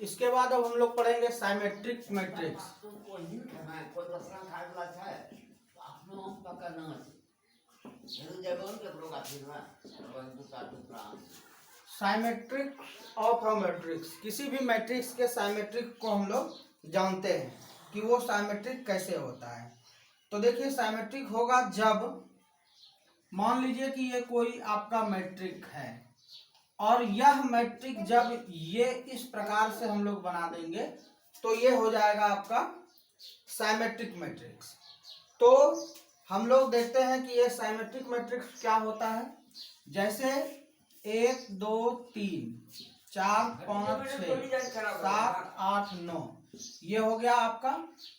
इसके बाद अब हम लोग पढ़ेंगे symmetric matrix. Symmetric of a matrix, किसी भी मैट्रिक्स के साइमेट्रिक को हम लोग जानते हैं कि वो साइमेट्रिक कैसे होता है। तो देखिए साइमेट्रिक होगा जब मान लीजिए कि ये कोई आपका मैट्रिक है और यह मैट्रिक जब ये इस प्रकार से हम लोग बना देंगे तो ये हो जाएगा आपका साइमेट्रिक मैट्रिक्स। तो हम लोग देखते हैं कि ये साइमेट्रिक मैट्रिक्स क्या होता है। जैसे 1 2 3 4 5 6 7 8 9 ये हो गया आपका।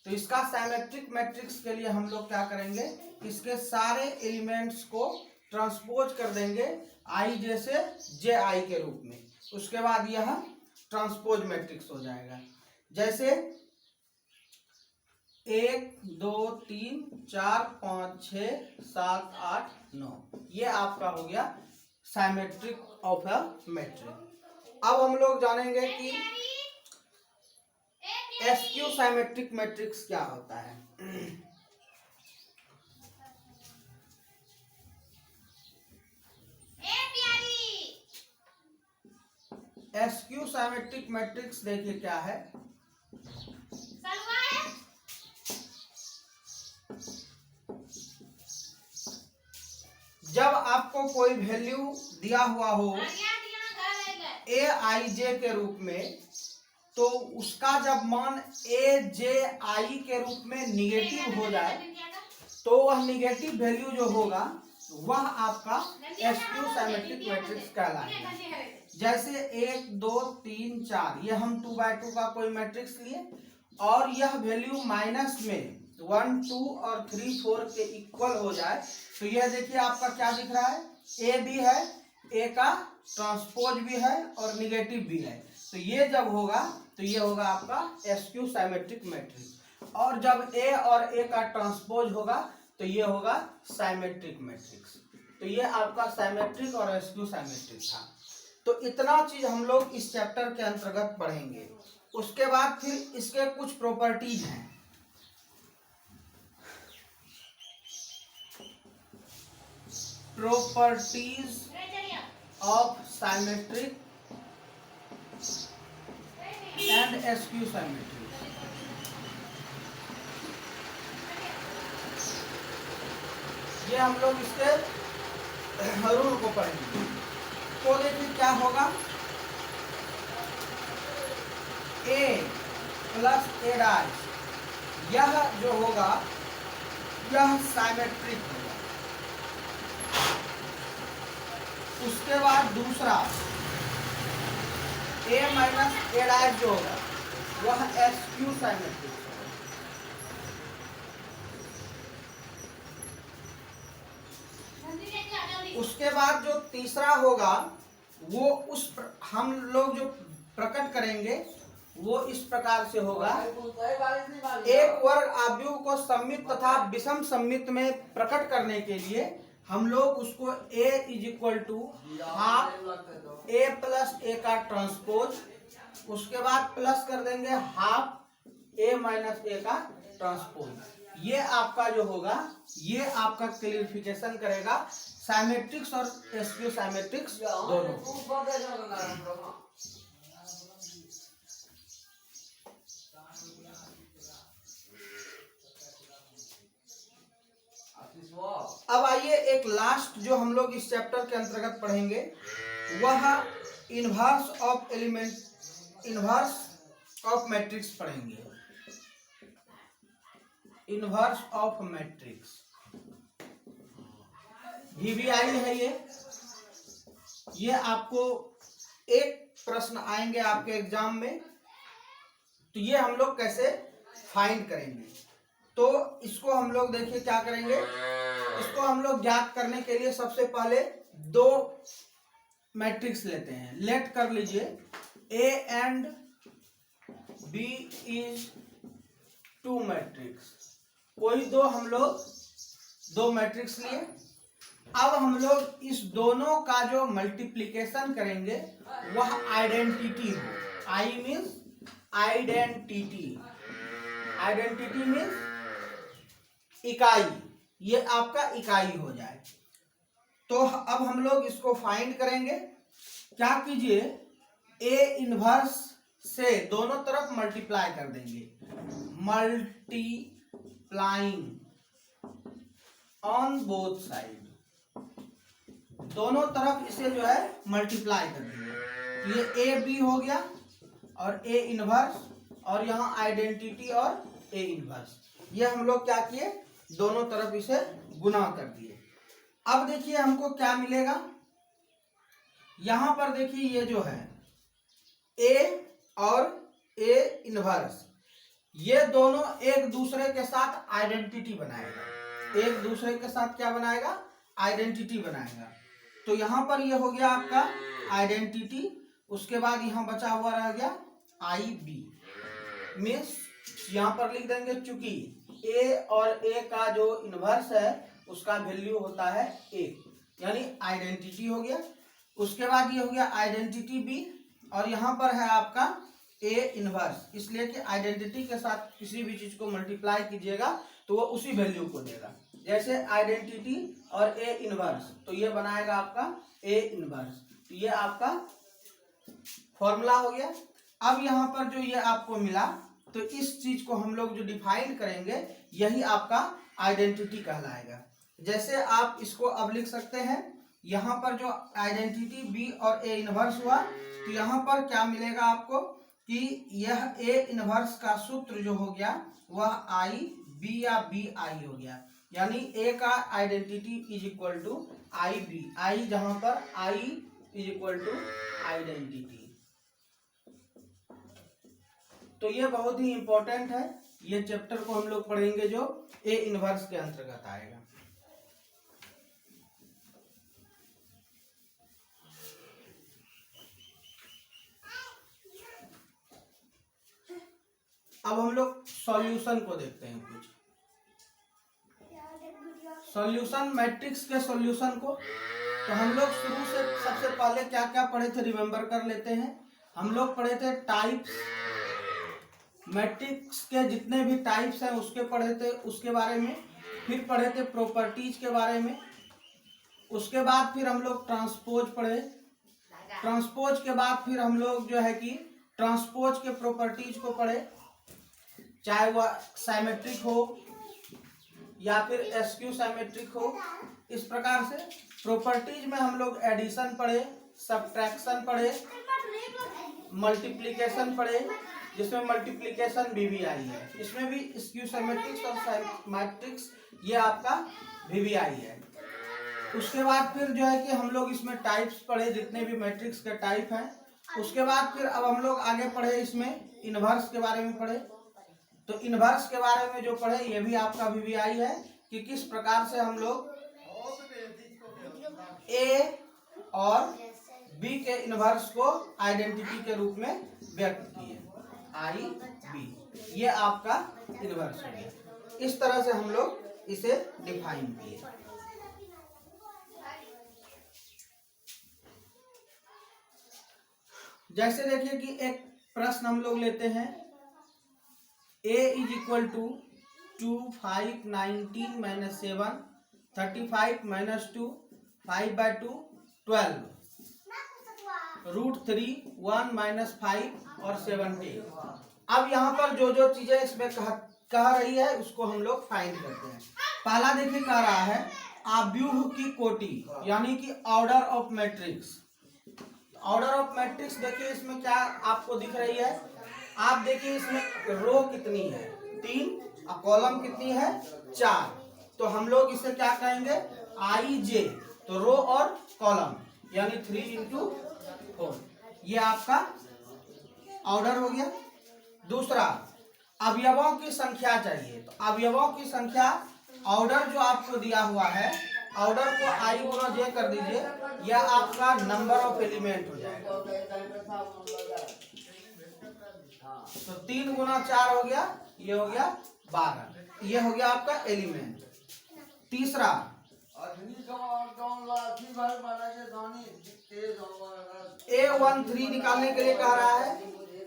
तो इसका साइमेट्रिक मैट्रिक्स के लिए हम लोग क्या करेंगे, इसके सारे एलिमेंट्स को ट्रांसपोज कर देंगे आई जैसे जे आई के रूप में। उसके बाद यह ट्रांसपोज मैट्रिक्स हो जाएगा। जैसे 1 2 3 4 5 6 7 8 9 ये आपका हो गया साइमेट्रिक ऑफ अ मैट्रिक। अब हम लोग जानेंगे कि एसक्यू साइमेट्रिक मैट्रिक्स क्या होता है। एसक्यू साइमेट्रिक मैट्रिक्स देखिए क्या है। जब आपको कोई वैल्यू दिया हुआ हो ए आई जे के रूप में, तो उसका जब मान ए जे आई के रूप में निगेटिव हो जाए तो वह निगेटिव वैल्यू जो होगा वह आपका एसक्यू साइमेट्रिक मैट्रिक्स कहलाएगा। जैसे 1 2 3 4 ये हम 2x2 का कोई मैट्रिक्स लिए और यह वैल्यू माइनस में 1 2 और 3 4 के इक्वल हो जाए तो यह देखिए आपका क्या दिख रहा है, ए भी है, ए का ट्रांसपोज भी है और निगेटिव भी है। तो ये जब होगा तो ये होगा आपका एसक्यू साइमेट्रिक मैट्रिक्स। और जब ए और ए का ट्रांसपोज होगा तो ये होगा साइमेट्रिक मैट्रिक्स। तो ये आपका साइमेट्रिक और एसक्यू साइमेट्रिक था। तो इतना चीज हम लोग इस चैप्टर के अंतर्गत पढ़ेंगे। उसके बाद फिर इसके कुछ प्रॉपर्टीज हैं। Properties of symmetric and SQ symmetric. ये हम लोग इसके रूल को पढ़ेंगे। तो देखिए क्या होगा, ए प्लस ए डैश यह जो होगा यह साइमेट्रिक होगा। उसके बाद दूसरा ए माइनस ए डैश जो होगा वह एसक्यू साइमेट्रिक होगा। उसके बाद जो तीसरा होगा वो हम लोग जो प्रकट करेंगे वो इस प्रकार से होगा। एक वर्ग आव्यूह को सममित तथा विषम सममित में प्रकट करने के लिए हम लोग उसको a is equal to half A plus A का ट्रांसपोज, उसके बाद प्लस कर देंगे हाफ ए माइनस ए का ट्रांसपोज। ये आपका जो होगा ये आपका क्लियरिफिकेशन करेगा साइमेट्रिक्स और एसक्यू साइमेट्रिक्स दोनों। अब आइए एक लास्ट जो हम लोग इस चैप्टर के अंतर्गत पढ़ेंगे वह inverse of element, inverse of matrix पढ़ेंगे। इनवर्स ऑफ मैट्रिक्स VBI है ये आपको एक प्रश्न आएंगे आपके एग्जाम में। तो ये हम लोग कैसे फाइंड करेंगे, तो इसको हम लोग देखिए क्या करेंगे। इसको हम लोग ज्ञात करने के लिए सबसे पहले दो मैट्रिक्स लेते हैं। लेट कर लीजिए A and B is 2 matrix. कोई दो हम लोग दो मैट्रिक्स लिए। अब हम लोग इस दोनों का जो मल्टीप्लिकेशन करेंगे वह आइडेंटिटी हो। I means identity, identity means इकाई, ये आपका इकाई हो जाए। तो अब हम लोग इसको फाइंड करेंगे। क्या कीजिए, ए इनवर्स से दोनों तरफ मल्टीप्लाई कर देंगे, मल्टीप्लाइंग ऑन बोथ साइड, दोनों तरफ इसे जो है मल्टीप्लाई कर देंगे। ये ए बी हो गया और ए इनवर्स, और यहाँ आइडेंटिटी और ए इनवर्स, ये हम लोग क्या किए, दोनों तरफ इसे गुना कर दिए। अब देखिए हमको क्या मिलेगा, यहां पर देखिए ये जो है ए और ए इनवर्स, ये दोनों एक दूसरे के साथ आइडेंटिटी बनाएगा, एक दूसरे के साथ क्या बनाएगा, आइडेंटिटी बनाएगा। तो यहां पर ये हो गया आपका आइडेंटिटी, उसके बाद यहां बचा हुआ रह गया आई बी, मीन्स यहां पर लिख देंगे चूंकि ए और ए का जो इनवर्स है उसका वैल्यू होता है ए, यानी आइडेंटिटी हो गया। उसके बाद ये हो गया आइडेंटिटी बी, और यहाँ पर है आपका ए इनवर्स, इसलिए कि आइडेंटिटी के साथ किसी भी चीज को मल्टीप्लाई कीजिएगा तो वो उसी वैल्यू को देगा। जैसे आइडेंटिटी और ए इनवर्स, तो ये बनाएगा आपका ए इनवर्स, तो ये आपका फॉर्मूला हो गया। अब यहाँ पर जो ये आपको मिला, तो इस चीज को हम लोग जो डिफाइन करेंगे यही आपका आइडेंटिटी कहलाएगा। जैसे आप इसको अब लिख सकते हैं, यहाँ पर जो आइडेंटिटी बी और ए इनवर्स हुआ, तो यहाँ पर क्या मिलेगा आपको कि यह ए इनवर्स का सूत्र जो हो गया वह आई बी या बी आई हो गया, यानी ए का identity is equal to I B, I जहां पर I is equal to identity. तो ये बहुत ही इंपॉर्टेंट है, ये चैप्टर को हम लोग पढ़ेंगे जो ए इनवर्स के अंतर्गत आएगा। अब हम लोग सॉल्यूशन को देखते हैं कुछ, सॉल्यूशन मैट्रिक्स के सॉल्यूशन को। तो हम लोग शुरू से सबसे पहले क्या क्या पढ़े थे रिमेम्बर कर लेते हैं। हम लोग पढ़े थे टाइप्स, मैट्रिक्स के जितने भी टाइप्स हैं उसके पढ़े थे, उसके बारे में। फिर पढ़े थे प्रॉपर्टीज के बारे में। उसके बाद फिर हम लोग ट्रांसपोज पढ़े, ट्रांसपोज के बाद फिर हम लोग जो है कि ट्रांसपोज के प्रॉपर्टीज को पढ़े, चाहे वह साइमेट्रिक हो या फिर एसक्यू साइमेट्रिक हो। इस प्रकार से प्रॉपर्टीज में हम लोग एडिशन पढ़े, सब्ट्रैक्शन पढ़े, मल्टीप्लिकेशन पढ़े, जिसमें मल्टीप्लिकेशन वीवीआई है, इसमें भी स्क्यू साइमेट्रिक्स और साइमेट्रिक्स ये आपका वीवीआई है। उसके बाद फिर जो है कि हम लोग इसमें टाइप्स पढ़े, जितने भी मैट्रिक्स के टाइप हैं। उसके बाद फिर अब हम लोग आगे पढ़े इसमें इनवर्स के बारे में पढ़े। तो इनवर्स के बारे में जो पढ़े ये भी आपका वीवीआई है कि किस प्रकार से हम लोग ए और बी के इनवर्स को आइडेंटिटी के रूप में व्यक्त किए, आई बी, ये आपका इनवर्स हो गया। इस तरह से हम लोग इसे डिफाइन किए। जैसे देखिए कि एक प्रश्न हम लोग लेते हैं, a is equal to 2 5 19 minus 7 35 minus 2 5/2 12 √3 1 minus 5 और 17। अब यहाँ पर जो जो चीजें इसमें कह रही है उसको हम लोग फाइंड करते हैं। पहला देखिए कह रहा है आव्यूह की कोटि, यानी कि order of matrix. Order of matrix देखिए इसमें क्या आपको दिख रही है, आप देखिए इसमें रो कितनी है 3 और कॉलम कितनी है 4। तो हम लोग इसे क्या कहेंगे आई जे, तो रो और कॉलम यानी 3 × 4, ये आपका ऑर्डर हो गया। दूसरा अवयवों की संख्या चाहिए, तो अवयवों की संख्या ऑर्डर जो आपको दिया हुआ है, ऑर्डर को आई गुना जे कर दीजिए, यह आपका नंबर ऑफ एलिमेंट हो जाएगा। तो 3 × 4 हो गया, ये हो गया 12, ये हो गया आपका एलिमेंट। तीसरा A13 निकालने के लिए कह रहा है,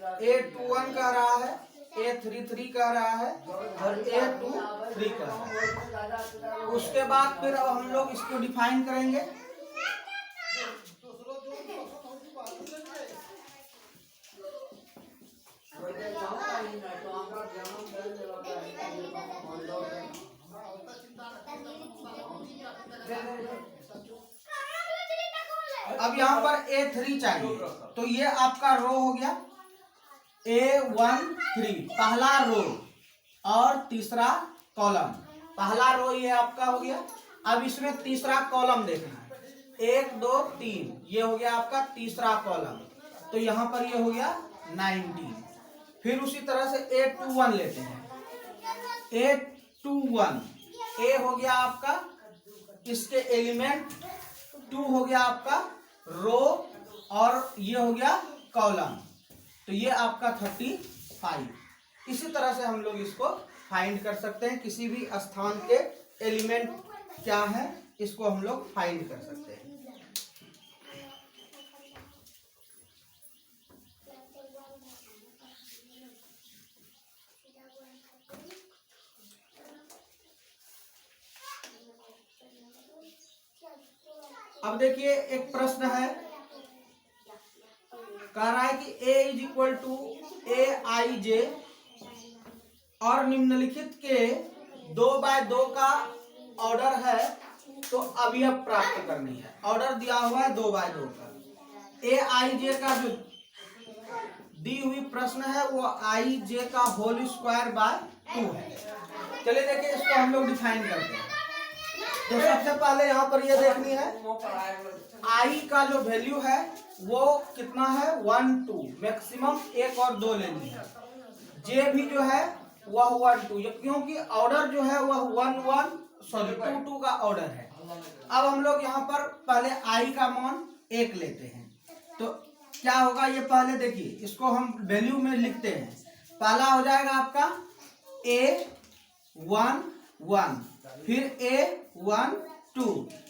A21 कह रहा है, A33 कह रहा है और A23 कह रहा है। उसके बाद फिर अब हम लोग इसको डिफाइन करेंगे। अब यहाँ पर A3 चाहिए, तो ये आपका रो हो गया A13 पहला रो और तीसरा कॉलम। पहला रो ये आपका हो गया। अब इसमें तीसरा कॉलम देखना है, 1 2 3, ये हो गया आपका तीसरा कॉलम। तो यहाँ पर ये हो गया 19। फिर उसी तरह से A21 लेते हैं। A21 A हो गया आपका, इसके एलिमेंट 2 हो गया आपका रो और ये हो गया कॉलम। तो ये आपका 35। इसी तरह से हम लोग इसको फाइंड कर सकते हैं। किसी भी स्थान के एलिमेंट क्या है इसको हम लोग फाइंड कर सकते हैं। अब देखिए एक प्रश्न है, कह रहा है कि A is equal to AIJ और निम्नलिखित के 2/2 का ऑर्डर है, तो अवयव प्राप्त करनी है। ऑर्डर दिया हुआ है 2/2 का। AIJ का जो दी हुई प्रश्न है वो IJ का होल स्क्वायर बाय 2 है। चलिए देखिए इसको हम लोग डिफाइन करते हैं। तो सबसे पहले यहाँ पर ये देखनी है I का जो वैल्यू है वो कितना है 1 2, मैक्सिमम 1 और 2 लेनी है। J भी जो है वह 1 2, क्योंकि ऑर्डर जो है वह 2 2 का ऑर्डर है। अब हम लोग यहाँ पर पहले I का मान 1 लेते हैं, तो क्या होगा ये पहले देखिए, इसको हम वैल्यू में लिखते हैं। पहला हो जाएगा आपका A1 1, फिर A1 2,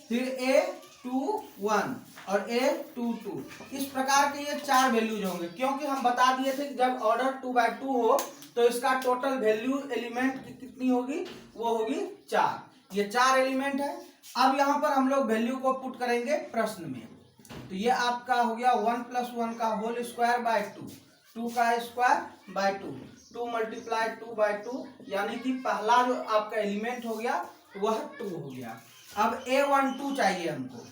फिर A2 1 और A2 2। इस प्रकार के ये 4 वैल्यूज होंगे, क्योंकि हम बता दिए थे कि जब ऑर्डर 2/2 हो तो इसका टोटल वैल्यू एलिमेंट की कितनी होगी, वो होगी 4। ये 4 एलिमेंट है। अब यहाँ पर हम लोग वैल्यू को पुट करेंगे प्रश्न में। तो ये आपका हो गया 1 + 1 का होल स्क्वायर बाय 2, 2 का स्क्वायर बाय 2, 2 × 2/2, यानी कि पहला जो आपका एलिमेंट हो गया वह 2 हो गया। अब A12 चाहिए हमको।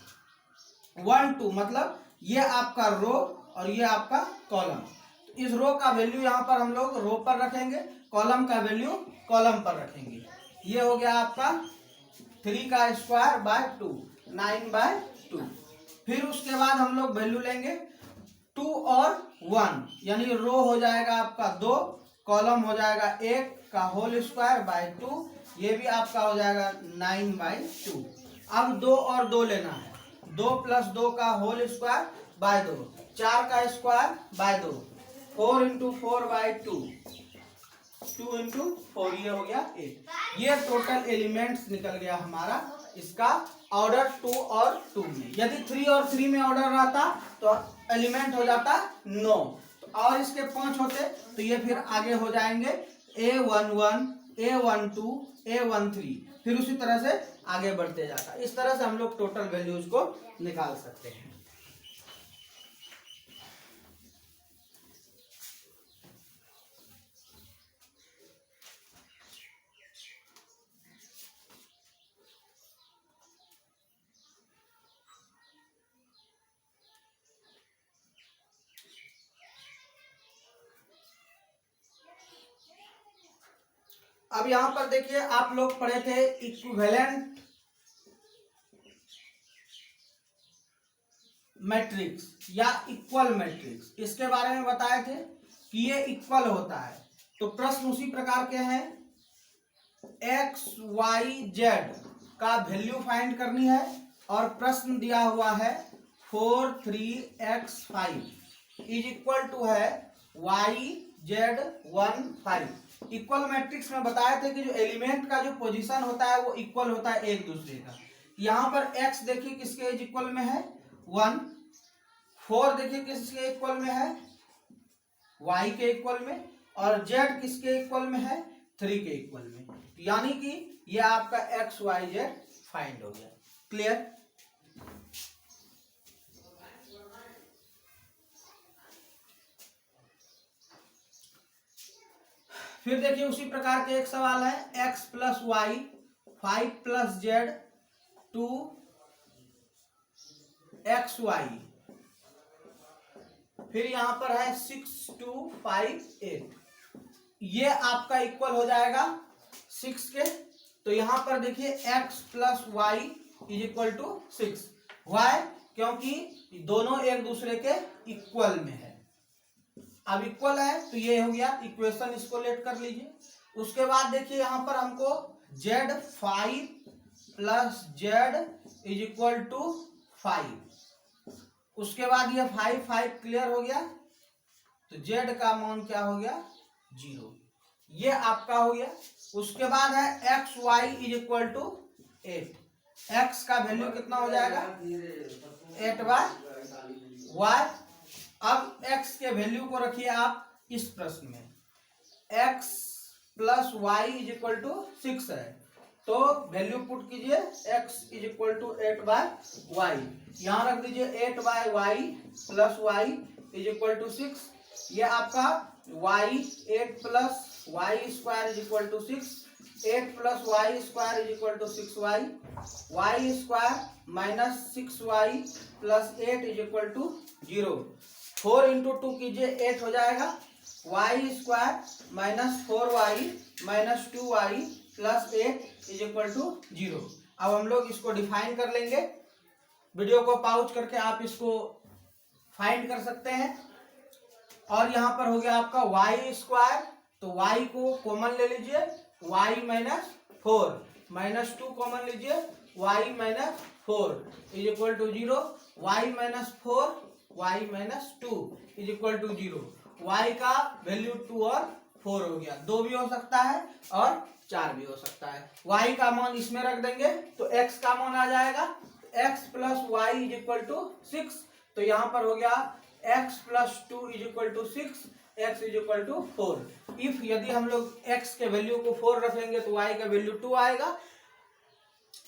1 2 मतलब ये आपका रो और ये आपका कॉलम। तो इस रो का वैल्यू यहाँ पर हम लोग रो पर रखेंगे, कॉलम का वैल्यू कॉलम पर रखेंगे। ये हो गया आपका 3 का स्क्वायर बाय 2, 9/2। फिर उसके बाद हम लोग वैल्यू लेंगे 2 और 1, यानी रो हो जाएगा आपका 2, कॉलम हो जाएगा 1 का होल स्क्वायर बाय 2, ये भी आपका हो जाएगा 9/2। अब 2 और 2 लेना है, 2 + 2 का होल स्क्वायर बाय 2, 4 का स्क्वायर बाय 2, 4 × 4/2, 2 × 4, ये हो गया 8। ये टोटल एलिमेंट्स निकल गया हमारा इसका ऑर्डर 2 और 2 में। यदि 3 और 3 में ऑर्डर रहता तो एलिमेंट हो जाता 9, और इसके 5 होते तो ये फिर आगे हो जाएंगे A11, A12, A13, फिर उसी तरह से आगे बढ़ते जाता। इस तरह से हम लोग टोटल वैल्यूज को निकाल सकते हैं। अब यहां पर देखिए, आप लोग पढ़े थे इक्विवेलेंट मैट्रिक्स या इक्वल मैट्रिक्स। इसके बारे में बताए थे कि ये इक्वल होता है। तो प्रश्न उसी प्रकार के हैं, x y z का वैल्यू फाइंड करनी है और प्रश्न दिया हुआ है 4 3 x 5 इज इक्वल टू है y z 1 5। इक्वल मैट्रिक्स में बताए थे कि जो एलिमेंट का जो पोजीशन होता है वो इक्वल होता है एक दूसरे का। यहाँ पर x देखिए किसके इक्वल में है 1, 4 देखिए किसके इक्वल में है y के इक्वल में, और z किसके इक्वल में है, 3 के इक्वल में। यानी कि ये आपका x y z फाइंड हो गया। क्लियर। फिर देखिए उसी प्रकार के एक सवाल है, x plus y 5 plus z 2 x y, फिर यहां पर है 6 2 5 8, ये आपका इक्वल हो जाएगा 6 के। तो यहां पर देखिए x plus y is equal to 6। Y क्योंकि दोनों एक दूसरे के इक्वल में है। अब इक्वल है तो ये हो गया इक्वेशन, इसको लेट कर लीजिए। उसके बाद देखिए यहां पर हमको z 5 plus z is equal to 5। उसके बाद ये 5 5 क्लियर हो गया, तो z का मान क्या हो गया 0, ये आपका हो गया। उसके बाद है x y is equal to 8, x का वैल्यू कितना हो जाएगा 8 बाय वाई। अब x के वैल्यू को रखिए आप इस प्रश्न में, x plus y is equal to 6 है, तो वैल्यू पुट कीजिए x is equal to 8 by y. यहां रख दीजिए 8 by y plus y is equal to 6। ये आपका y 8 plus y square is equal to 6, 8 plus y square is equal to 6y, y square minus 6y plus 8 is equal to 0। 4 into 2 कीजिए 8 हो जाएगा, y square minus 4y minus 2y plus 8 is equal to 0। अब हम लोग इसको define कर लेंगे, video को पॉज करके आप इसको फाइंड कर सकते हैं। और यहाँ पर हो गया आपका वाई स्क्वायर, तो y को कॉमन ले लीजिए, y माइनस 4 माइनस 2 कॉमन लीजिए, y minus 4 is equal to 0, y minus 4 y minus 2 is equal to 0। y का वैल्यू 2 और 4 हो गया, 2 भी हो सकता है और 4 भी हो सकता है। y का मान इसमें रख देंगे तो x का मान आ जाएगा x plus y is equal to 6। तो यहाँ पर हो गया x plus 2 is equal to 6, x is equal to 4। If यदि हम लोग x के वैल्यू को 4 रखेंगे तो y का वैल्यू 2 आएगा,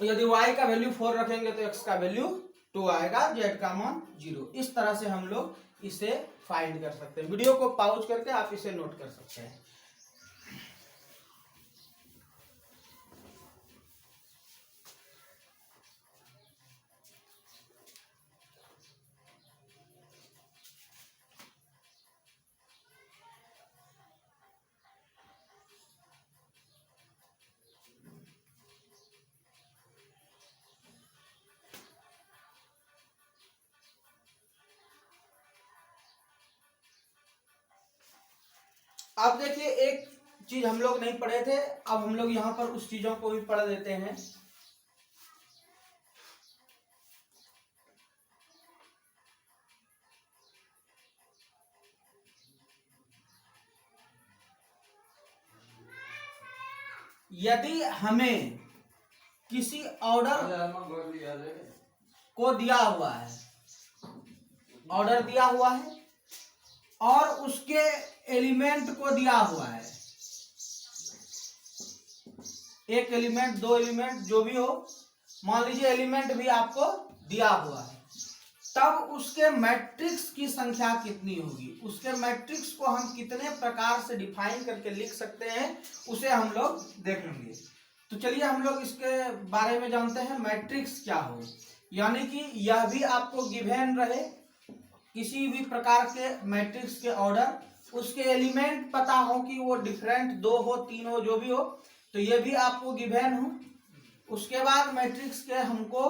यदि y का वैल्यू 4 रखेंगे तो x का वैल्यू 2 आएगा, z का मान 0। इस तरह से हम लोग इसे फाइंड कर सकते हैं। वीडियो को पॉज करके आप इसे नोट कर सकते हैं। अब देखिए एक चीज हम लोग नहीं पढ़े थे, अब हम लोग यहाँ पर उस चीजों को भी पढ़ देते हैं। यदि हमें किसी ऑर्डर को दिया हुआ है, ऑर्डर दिया हुआ है और उसके एलिमेंट को दिया हुआ है, एक एलिमेंट, दो एलिमेंट, जो भी हो, मान लीजिए एलिमेंट भी आपको दिया हुआ है, तब उसके मैट्रिक्स की संख्या कितनी होगी, उसके मैट्रिक्स को हम कितने प्रकार से डिफाइन करके लिख सकते हैं, उसे हम लोग देखेंगे। तो चलिए हम लोग इसके बारे में जानते हैं, मैट्रिक्स क्या हो। यानी कि यह भी आपको गिवन रहे किसी भी प्रकार के मैट्रिक्स के ऑर्डर, उसके एलिमेंट पता हो कि वो डिफरेंट 2 हो 3 हो जो भी हो, तो ये भी आपको गिवन हो। उसके बाद मैट्रिक्स के हमको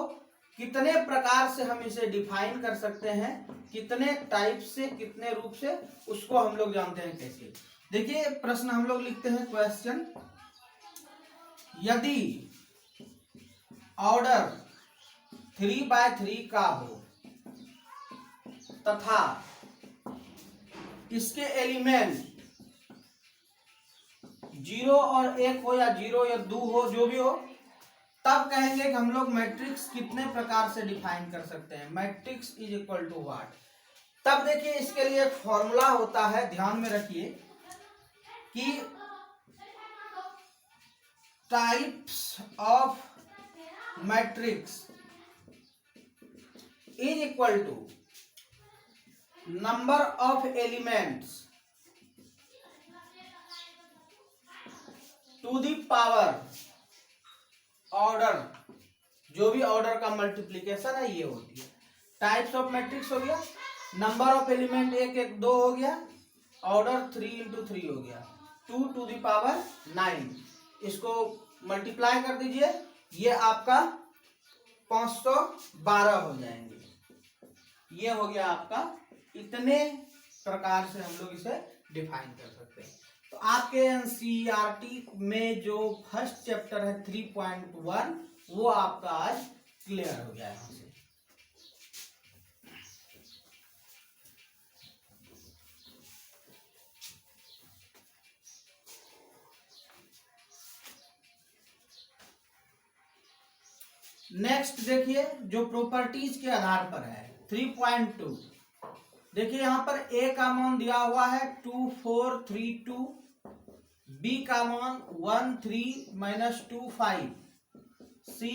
कितने प्रकार से हम इसे डिफाइन कर सकते हैं, कितने टाइप से, कितने रूप से, उसको हम लोग जानते हैं कैसे। देखिए प्रश्न हम लोग लिखते हैं, क्वेश्चन, यदि ऑर्डर 3x3 का हो तथा इसके एलिमेंट 0 और 1 हो या 0 या 2 हो जो भी हो, तब कहेंगे कि हम लोग मैट्रिक्स कितने प्रकार से डिफाइन कर सकते हैं। Matrix is equal to what, तब देखिए इसके लिए एक फॉर्मूला होता है, ध्यान में रखिए कि types of matrix is equal to number of elements to the power order, जो भी ऑर्डर का मल्टीप्लीकेशन है ये होती है। टाइप्स ऑफ मैट्रिक्स हो गया, नंबर ऑफ एलिमेंट 1 1 2 हो गया, ऑर्डर 3 into 3 हो गया, 2 to the power 9। इसको मल्टीप्लाई कर दीजिए, ये आपका 512 हो जाएंगे। ये हो गया आपका, इतने प्रकार से हम लोग इसे डिफाइन कर सकते हैं। तो आपके एनसीईआरटी में जो फर्स्ट चैप्टर है 3.1 वो आपका आज क्लियर हो गया यहाँ से। नेक्स्ट देखिए जो प्रॉपर्टीज के आधार पर है 3.2। देखिए यहाँ पर ए का मान दिया हुआ है 2432, बी का मान 13 - 25, सी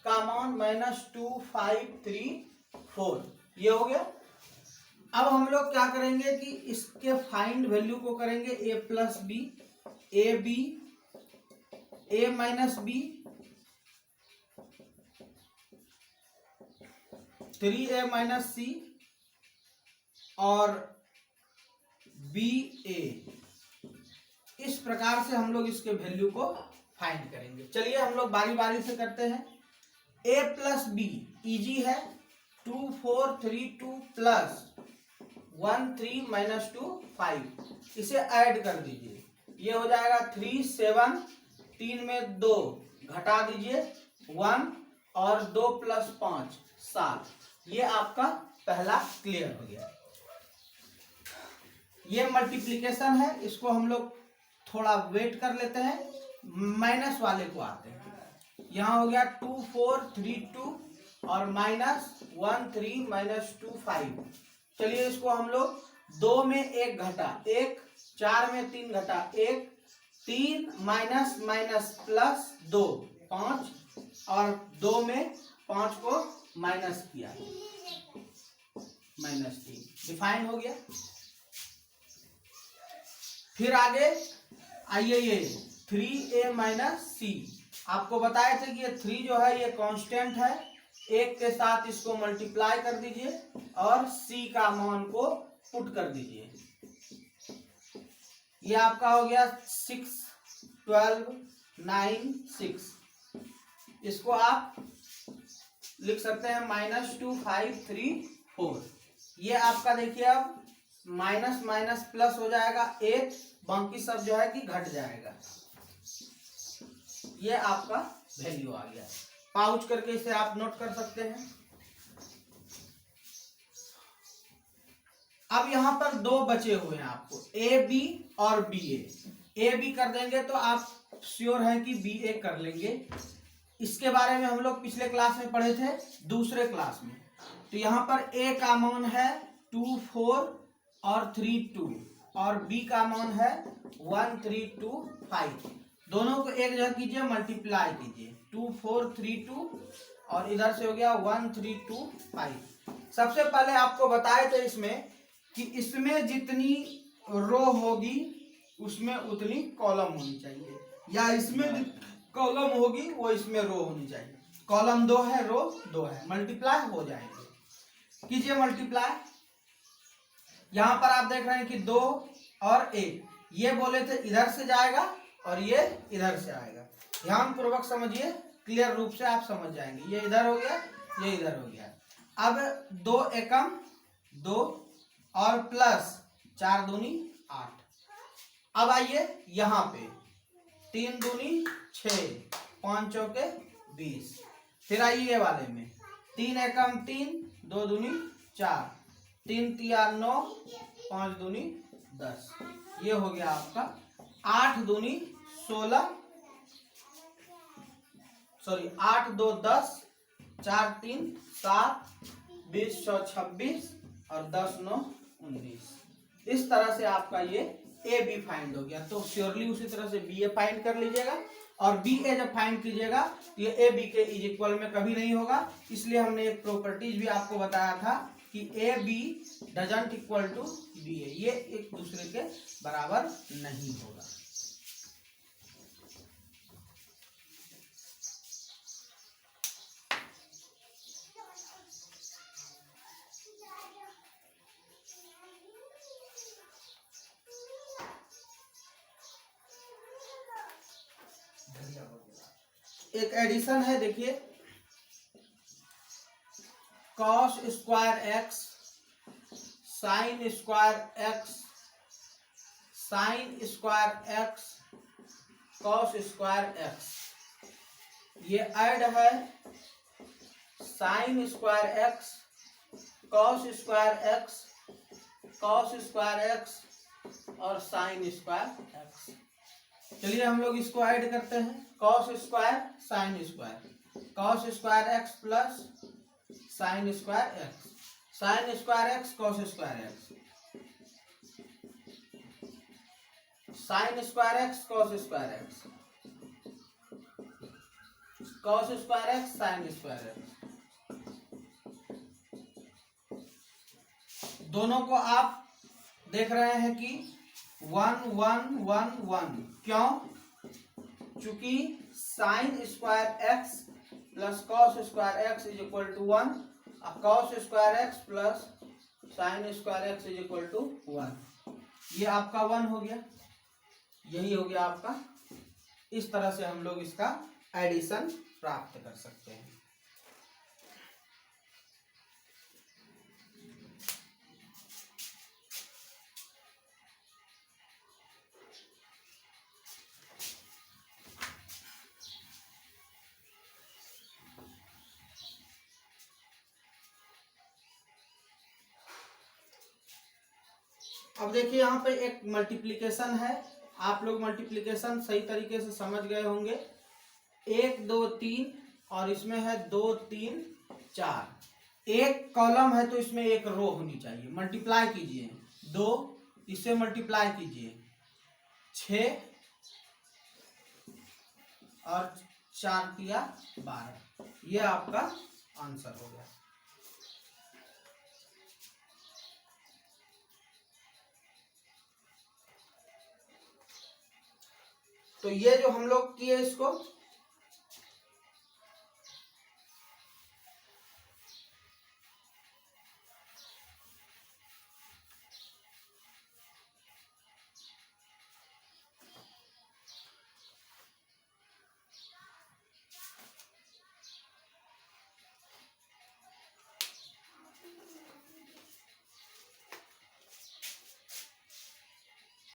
का मान -2534। ये हो गया। अब हम लोग क्या करेंगे कि इसके फाइंड वैल्यू को करेंगे A plus B, A B, A minus B, 3a minus C और बी ए। इस प्रकार से हम लोग इसके वैल्यू को फाइंड करेंगे। चलिए हम लोग बारी बारी से करते हैं। a प्लस बी इजी है, 2432 प्लस 13 - 25, इसे ऐड कर दीजिए, ये हो जाएगा 3 7, 3 में 2 घटा दीजिए 1 और 2 + 5 7। ये आपका पहला क्लियर हो गया। ये मल्टीप्लिकेशन है, इसको हम लोग थोड़ा वेट कर लेते हैं, माइनस वाले को आते हैं। यहाँ हो गया 2432 और -13 - 25। चलिए इसको हम लोग 2 में 1 घटा 1, 4 में 3 घटा 1, 3 माइनस माइनस प्लस 2 5 और 2 में 5 को माइनस किया -3, डिफाइन हो गया। फिर आगे आइए, ये 3a माइनस सी, आपको बताए थे कि ये 3 जो है ये कांस्टेंट है, 1 के साथ इसको मल्टीप्लाई कर दीजिए और c का मान को पुट कर दीजिए। ये आपका हो गया 6 12 9 6। इसको आप लिख सकते हैं -2534। ये आपका देखिए अब माइनस माइनस प्लस हो जाएगा 8, बाकी सब जो है कि घट जाएगा। ये आपका वैल्यू आ गया। पाउच करके इसे आप नोट कर सकते हैं। अब यहाँ पर 2 बचे हुए हैं आपको, ए बी और बी ए बी कर देंगे तो आप श्योर हैं कि बी ए कर लेंगे। इसके बारे में हम लोग पिछले क्लास में पढ़े थे, दूसरे क्लास में। तो यहाँ पर ए का मान है 24 और 32 और बी का मान है 1325। दोनों को एक जगह कीजिए, मल्टीप्लाई कीजिए, 2432 और इधर से हो गया 1325। सबसे पहले आपको बताए थे इसमें कि इसमें जितनी रो होगी उसमें उतनी कॉलम होनी चाहिए, या इसमें कॉलम होगी वो इसमें रो होनी चाहिए। कॉलम 2 है, रो 2 है, मल्टीप्लाई हो जाएंगे। कीजिए मल्टीप्लाई। यहां पर आप देख रहे हैं कि 2 और 1, ये बोले थे इधर से जाएगा और ये इधर से आएगा। ध्यान पूर्वक समझिए, क्लियर रूप से आप समझ जाएंगे। ये इधर हो गया, ये इधर हो गया। अब 2 एकम 2 और प्लस 4 दूनी 8। अब आइए यहाँ पे 3 दूनी 6, 5 चौके 20। फिर आइए ये वाले में 3 एकम 3, 2 दूनी 4, 3 तिया 9, 5 दूनी 10। ये हो गया आपका 8 दूनी 16, सॉरी 8 2 10, 4 3 7, 20 6 26, और 10 9 19। इस तरह से आपका ये ए बी फाइंड हो गया। तो श्योरली उसी तरह से बी ए फाइंड कर लीजिएगा, और बी ए जब फाइंड कीजिएगा तो ये ए बी के इज इक्वल में कभी नहीं होगा। इसलिए हमने एक प्रॉपर्टीज भी आपको बताया था कि A B doesn't equal to B A, ये एक दूसरे के बराबर नहीं होगा। एक एडिशन है, देखिए cos square x sign square x sign square x cos square x, ये ऐड है sign square x cos square x cos square x और साइन स्क्वायर एक्स। चलिए हम लोग इसको ऐड करते हैं। Cos square sine square x plus sine square x, sign square x cos square x, sign square x cos square x, cos square x sign square x. दोनों को आप देख रहे हैं कि 1 1 1 1, क्यों? चूंकि sine square x plus cos square x is equal to 1, cos square x plus sine square x is equal to 1, ये आपका 1 हो गया, यही हो गया आपका। इस तरह से हम लोग इसका एडिशन प्राप्त कर सकते हैं। अब देखिए यहाँ पे एक मल्टीप्लिकेशन है, आप लोग मल्टीप्लिकेशन सही तरीके से समझ गए होंगे। 1 2 3 और इसमें है 2 3 4, एक कॉलम है तो इसमें एक रो होनी चाहिए। मल्टीप्लाई कीजिए, 2 इससे मल्टीप्लाई कीजिए 6 और 4 किया 12, ये आपका आंसर हो गया। तो ये जो हम लोग किए इसको